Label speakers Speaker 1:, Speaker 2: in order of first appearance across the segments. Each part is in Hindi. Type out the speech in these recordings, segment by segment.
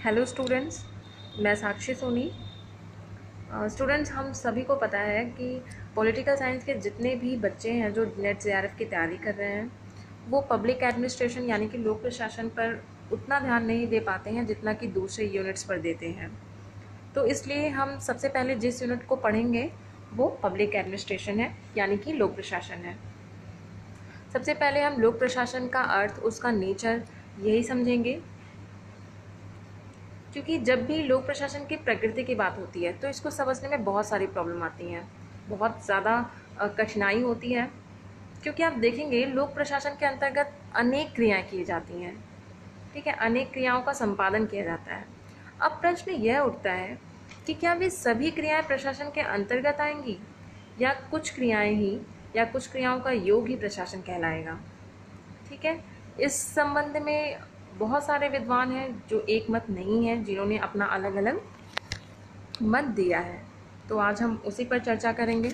Speaker 1: हेलो स्टूडेंट्स, मैं साक्षी सोनी। स्टूडेंट्स, हम सभी को पता है कि पॉलिटिकल साइंस के जितने भी बच्चे हैं जो नेट जेआरएफ की तैयारी कर रहे हैं, वो पब्लिक एडमिनिस्ट्रेशन यानी कि लोक प्रशासन पर उतना ध्यान नहीं दे पाते हैं जितना कि दूसरे यूनिट्स पर देते हैं। तो इसलिए हम सबसे पहले जिस यूनिट को पढ़ेंगे वो पब्लिक एडमिनिस्ट्रेशन है, यानी कि लोक प्रशासन है। सबसे पहले हम लोक प्रशासन का अर्थ, उसका नेचर यही समझेंगे, क्योंकि जब भी लोक प्रशासन की प्रकृति की बात होती है तो इसको समझने में बहुत सारी प्रॉब्लम आती हैं, बहुत ज़्यादा कठिनाई होती है। क्योंकि आप देखेंगे लोक प्रशासन के अंतर्गत अनेक क्रियाएं की जाती हैं, ठीक है, अनेक क्रियाओं का संपादन किया जाता है। अब प्रश्न यह उठता है कि क्या वे सभी क्रियाएं प्रशासन के अंतर्गत आएंगी, या कुछ क्रियाएं ही, या कुछ क्रियाओं का योग ही प्रशासन कहलाएगा। ठीक है, इस संबंध में बहुत सारे विद्वान हैं जो एक मत नहीं है, जिन्होंने अपना अलग अलग मत दिया है। तो आज हम उसी पर चर्चा करेंगे।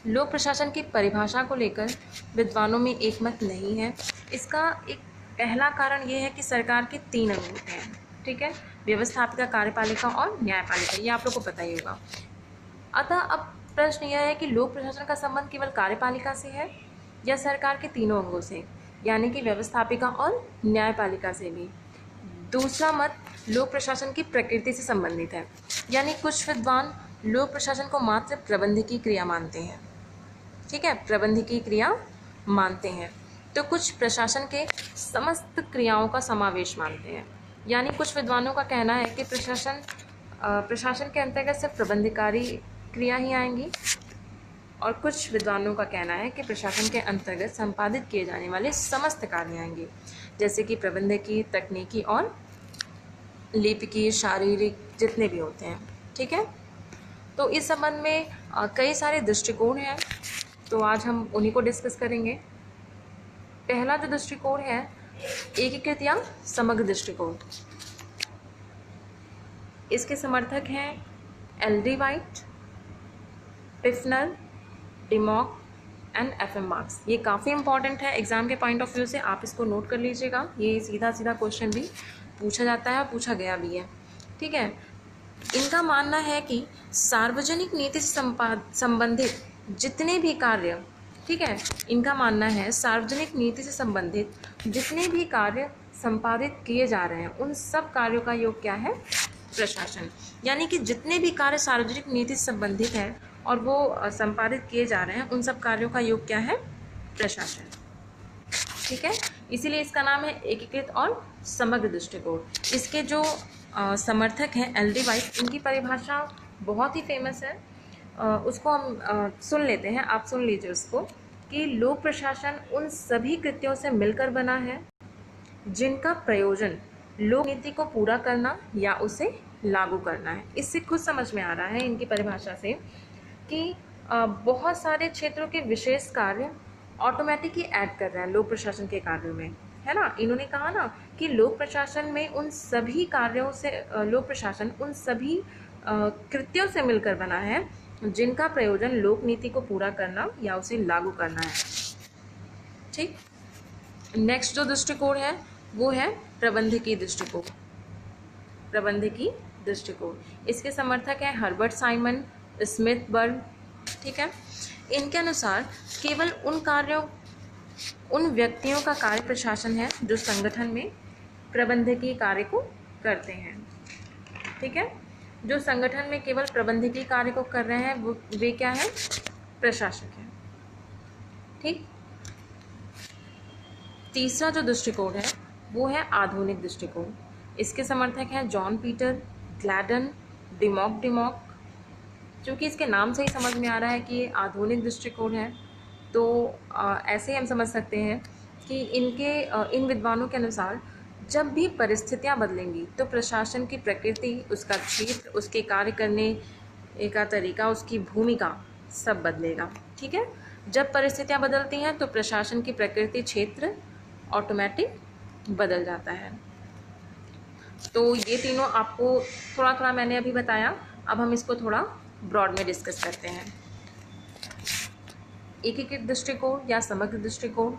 Speaker 1: लोक प्रशासन की परिभाषा को लेकर विद्वानों में एक मत नहीं है। इसका एक पहला कारण ये है कि सरकार के 3 अंग होते हैं, ठीक है, व्यवस्थापिका, कार्यपालिका और न्यायपालिका। ये आप लोग को पता ही होगा। अतः अब प्रश्न यह है कि लोक प्रशासन का संबंध केवल कार्यपालिका से है या सरकार के तीनों अंगों से, यानी कि व्यवस्थापिका और न्यायपालिका से भी। दूसरा मत लोक प्रशासन की प्रकृति से संबंधित है, यानी कुछ विद्वान लोक प्रशासन को मात्र प्रबंधकीय क्रिया मानते हैं, ठीक है, प्रबंधकीय क्रिया मानते हैं। तो कुछ प्रशासन के समस्त क्रियाओं का समावेश मानते हैं, यानी कुछ विद्वानों का कहना है कि प्रशासन के अंतर्गत सिर्फ प्रबंधकारी क्रिया ही आएंगी, और कुछ विद्वानों का कहना है कि प्रशासन के अंतर्गत संपादित किए जाने वाले समस्त कार्य आएंगे, जैसे कि प्रबंधकीय, तकनीकी और लिपिकीय, शारीरिक, जितने भी होते हैं। ठीक है, तो इस संबंध में कई सारे दृष्टिकोण हैं, तो आज हम उन्हीं को डिस्कस करेंगे। पहला जो दृष्टिकोण है, एकीकृत या समग्र दृष्टिकोण। इसके समर्थक हैं L D. White, Pfiffner, Dimock and F M. Marx. ये काफ़ी इंपॉर्टेंट है एग्जाम के पॉइंट ऑफ व्यू से, आप इसको नोट कर लीजिएगा। ये सीधा सीधा क्वेश्चन भी पूछा जाता है, पूछा गया भी है। ठीक है, इनका मानना है कि सार्वजनिक नीति से संबंधित जितने भी कार्य, ठीक है, इनका मानना है सार्वजनिक नीति से संबंधित जितने भी कार्य संपादित किए जा रहे हैं, उन सब कार्यों का योग क्या है? प्रशासन। यानी कि जितने भी कार्य सार्वजनिक नीति से संबंधित हैं और वो संपादित किए जा रहे हैं, उन सब कार्यों का योग क्या है? प्रशासन। ठीक है, इसीलिए इसका नाम है एकीकृत और समग्र दृष्टिकोण। इसके जो समर्थक हैं एल.डी. वाइट, इनकी परिभाषा बहुत ही फेमस है। उसको हम सुन लेते हैं, आप सुन लीजिए उसको, कि लोक प्रशासन उन सभी कृत्यों से मिलकर बना है जिनका प्रयोजन लोक नीति को पूरा करना या उसे लागू करना है। इससे खुद समझ में आ रहा है इनकी परिभाषा से कि बहुत सारे क्षेत्रों के विशेष कार्य ऑटोमेटिक ही ऐड कर रहे हैं लोक प्रशासन के कार्यों में, है ना। इन्होंने कहा ना कि लोक प्रशासन में उन सभी कार्यों से, लोक प्रशासन उन सभी कृत्यों से मिलकर बना है जिनका प्रयोजन लोक नीति को पूरा करना या उसे लागू करना है। ठीक, नेक्स्ट जो दृष्टिकोण है वो है प्रबंधकीय दृष्टिकोण। प्रबंधकीय दृष्टिकोण, इसके समर्थक हैं हर्बर्ट साइमन, स्मिथ बर्ग। ठीक है, इनके अनुसार केवल उन व्यक्तियों का कार्य प्रशासन है जो संगठन में प्रबंधकीय कार्य को करते हैं। ठीक है, जो संगठन में केवल प्रबंधकीय कार्य को कर रहे हैं वे क्या है? प्रशासक है। ठीक, तीसरा जो दृष्टिकोण है वो है आधुनिक दृष्टिकोण। इसके समर्थक हैं जॉन पीटर, ग्लैडन, डिमॉक। चूँकि इसके नाम से ही समझ में आ रहा है कि ये आधुनिक दृष्टिकोण है, तो ऐसे ही हम समझ सकते हैं कि इन विद्वानों के अनुसार जब भी परिस्थितियां बदलेंगी तो प्रशासन की प्रकृति, उसका क्षेत्र, उसके कार्य करने का तरीका, उसकी भूमिका सब बदलेगा। ठीक है, जब परिस्थितियां बदलती हैं तो प्रशासन की प्रकृति, क्षेत्र ऑटोमेटिक बदल जाता है। तो ये तीनों आपको थोड़ा थोड़ा मैंने अभी बताया, अब हम इसको थोड़ा ब्रॉड में डिस्कस करते हैं। एकीकृत दृष्टिकोण या समग्र दृष्टिकोण,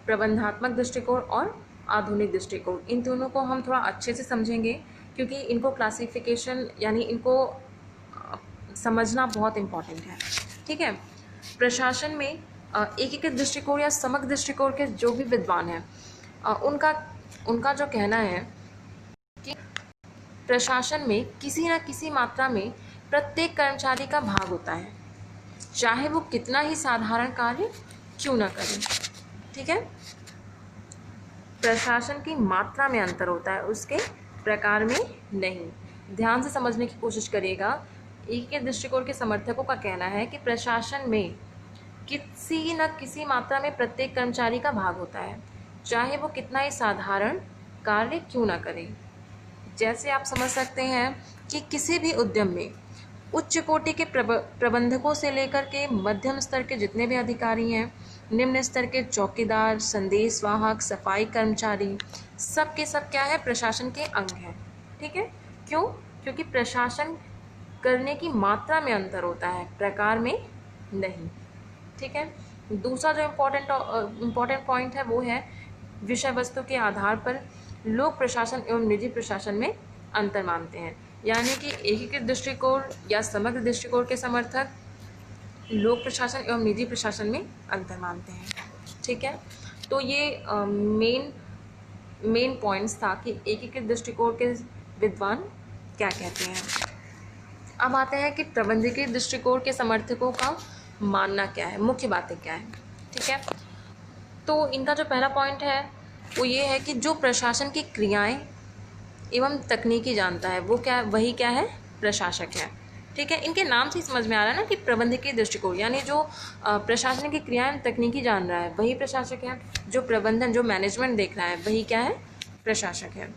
Speaker 1: प्रबंधात्मक दृष्टिकोण और आधुनिक दृष्टिकोण। इन दोनों को हम थोड़ा अच्छे से समझेंगे क्योंकि इनको क्लासिफिकेशन यानी इनको समझना बहुत इम्पॉर्टेंट है। ठीक है। प्रशासन में एकीकृत दृष्टिकोण या समग्र दृष्टिकोण के जो भी विद्वान हैं उनका जो कहना है कि प्रशासन में किसी न किसी मात्रा में प्रत्येक कर्मचारी का भाग होता है, चाहे वो कितना ही साधारण कार्य क्यों ना करे। ठीक है। प्रशासन की मात्रा में अंतर होता है, उसके प्रकार में नहीं। ध्यान से समझने की कोशिश करिएगा। एकीकृत दृष्टिकोण के समर्थकों का कहना है कि प्रशासन में किसी न किसी मात्रा में प्रत्येक कर्मचारी का भाग होता है, चाहे वो कितना ही साधारण कार्य क्यों ना करे। जैसे आप समझ सकते हैं कि किसी भी उद्यम में उच्च कोटि के प्रबंधकों से लेकर के मध्यम स्तर के जितने भी अधिकारी हैं, निम्न स्तर के चौकीदार, संदेश वाहक, सफाई कर्मचारी, सब के सब क्या है, प्रशासन के अंग हैं। ठीक है। क्यों? क्योंकि प्रशासन करने की मात्रा में अंतर होता है, प्रकार में नहीं। ठीक है। दूसरा जो इम्पोर्टेंट पॉइंट है वो है विषय वस्तु के आधार पर लोक प्रशासन एवं निजी प्रशासन में अंतर मानते हैं। यानी कि एकीकृत दृष्टिकोण या समग्र दृष्टिकोण के समर्थक लोक प्रशासन एवं निजी प्रशासन में अंतर मानते हैं। ठीक है। तो ये मेन पॉइंट्स था कि एकीकृत दृष्टिकोण के विद्वान क्या कहते हैं। अब आते हैं कि प्रबंधकीय दृष्टिकोण के समर्थकों का मानना क्या है, मुख्य बातें क्या है। ठीक है। तो इनका जो पहला पॉइंट है वो ये है कि जो प्रशासन की क्रियाएं एवं तकनीकी जानता है वो वही क्या है, प्रशासक है। ठीक है। इनके नाम से ही समझ में आ रहा है ना कि प्रबंधकीय दृष्टिकोण यानी जो प्रशासन की क्रियाएं तकनीकी जान रहा है वही प्रशासक है। जो प्रबंधन जो मैनेजमेंट देख रहा है वही क्या है, प्रशासक है।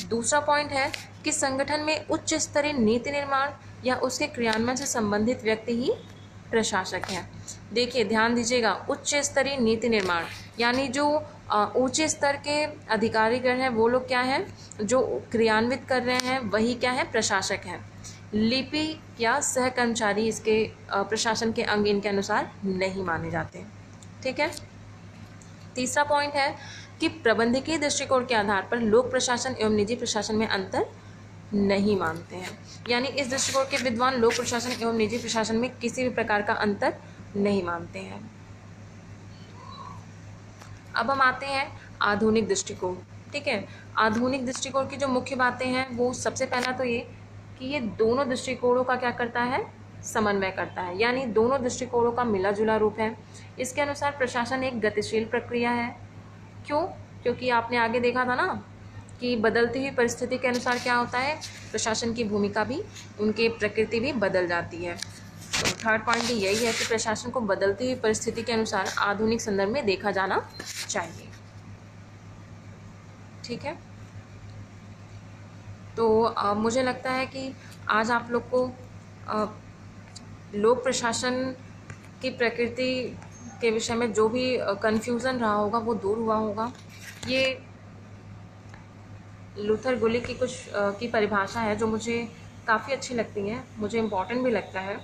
Speaker 1: दूसरा पॉइंट है कि संगठन में उच्च स्तरीय नीति निर्माण या उसके क्रियान्वयन से संबंधित व्यक्ति ही प्रशासक है। देखिए ध्यान दीजिएगा, उच्च स्तरीय नीति निर्माण यानी जो ऊंचे स्तर के अधिकारीगण हैं वो लोग क्या हैं, जो क्रियान्वित कर रहे हैं वही क्या है, प्रशासक हैं। लिपि या सहकर्मचारी इसके प्रशासन के अंग इनके अनुसार नहीं माने जाते। ठीक है। तीसरा पॉइंट है कि प्रबंधकीय दृष्टिकोण के आधार पर लोक प्रशासन एवं निजी प्रशासन में अंतर नहीं मानते हैं। यानी इस दृष्टिकोण के विद्वान लोक प्रशासन एवं निजी प्रशासन में किसी भी प्रकार का अंतर नहीं मानते हैं। अब हम आते हैं आधुनिक दृष्टिकोण। ठीक है। आधुनिक दृष्टिकोण की जो मुख्य बातें हैं वो सबसे पहला तो ये कि ये दोनों दृष्टिकोणों का क्या करता है, समन्वय करता है, यानी दोनों दृष्टिकोणों का मिला जुला रूप है। इसके अनुसार प्रशासन एक गतिशील प्रक्रिया है। क्यों? क्योंकि आपने आगे देखा था ना कि बदलती हुई परिस्थिति के अनुसार क्या होता है, प्रशासन की भूमिका भी, उनकी प्रकृति भी बदल जाती है। तो थर्ड पॉइंट भी यही है कि प्रशासन को बदलती हुई परिस्थिति के अनुसार आधुनिक संदर्भ में देखा जाना चाहिए। ठीक है। तो मुझे लगता है कि आज आप लोग को लोक प्रशासन की प्रकृति के विषय में जो भी कन्फ्यूज़न रहा होगा वो दूर हुआ होगा। ये लूथर गुलिक की कुछ की परिभाषा है जो मुझे काफ़ी अच्छी लगती है, मुझे इम्पॉर्टेंट भी लगता है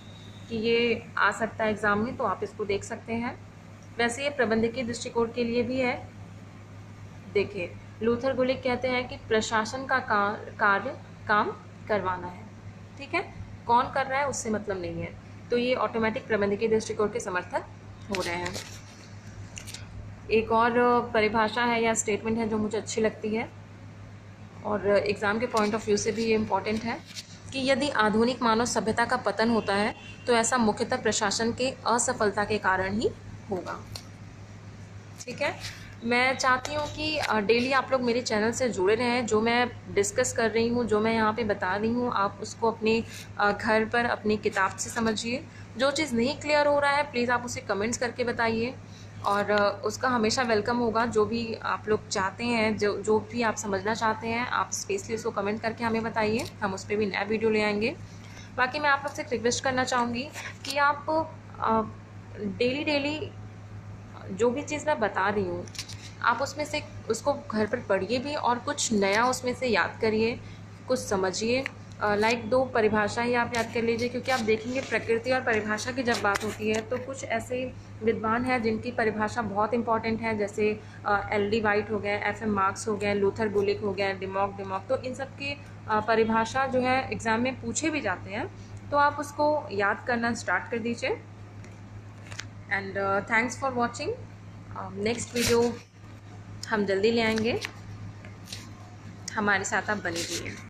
Speaker 1: कि ये आ सकता है एग्ज़ाम में, तो आप इसको देख सकते हैं। वैसे ये प्रबंधकीय दृष्टिकोण के लिए भी है। देखिए लूथर गुलिक कहते हैं कि प्रशासन का कार्य काम करवाना है। ठीक है। कौन कर रहा है उससे मतलब नहीं है, तो ये ऑटोमेटिक प्रबंधकीय दृष्टिकोण के समर्थक हो रहे हैं। एक और परिभाषा है या स्टेटमेंट है जो मुझे अच्छी लगती है और एग्ज़ाम के पॉइंट ऑफ व्यू से भी ये इम्पॉर्टेंट है कि यदि आधुनिक मानव सभ्यता का पतन होता है तो ऐसा मुख्यतः प्रशासन के असफलता के कारण ही होगा। ठीक है। मैं चाहती हूँ कि डेली आप लोग मेरे चैनल से जुड़े रहें। जो मैं डिस्कस कर रही हूँ, जो मैं यहाँ पे बता रही हूँ, आप उसको अपने घर पर अपनी किताब से समझिए। जो चीज़ नहीं क्लियर हो रहा है प्लीज़ आप उसे कमेंट्स करके बताइए और उसका हमेशा वेलकम होगा। जो भी आप लोग चाहते हैं, जो भी आप समझना चाहते हैं, आप स्पेशली उसको कमेंट करके हमें बताइए, हम उस पर भी नया वीडियो ले आएंगे। बाकी मैं आप लोग से रिक्वेस्ट करना चाहूँगी कि आप डेली जो भी चीज़ मैं बता रही हूँ आप उसमें से उसको घर पर पढ़िए भी और कुछ नया उसमें से याद करिए, कुछ समझिए लाइक 2 परिभाषा ही आप याद कर लीजिए, क्योंकि आप देखेंगे प्रकृति और परिभाषा की जब बात होती है तो कुछ ऐसे विद्वान हैं जिनकी परिभाषा बहुत इंपॉर्टेंट है, जैसे एल.डी. वाइट हो गए, एफ.एम. मार्क्स हो गए, लूथर गुलिक हो गए, डिमॉक। तो इन सब की परिभाषा जो है एग्ज़ाम में पूछे भी जाते हैं, तो आप उसको याद करना स्टार्ट कर दीजिए। And thanks for watching. Next video हम जल्दी ले आएंगे, हमारे साथ आप बने रहिए।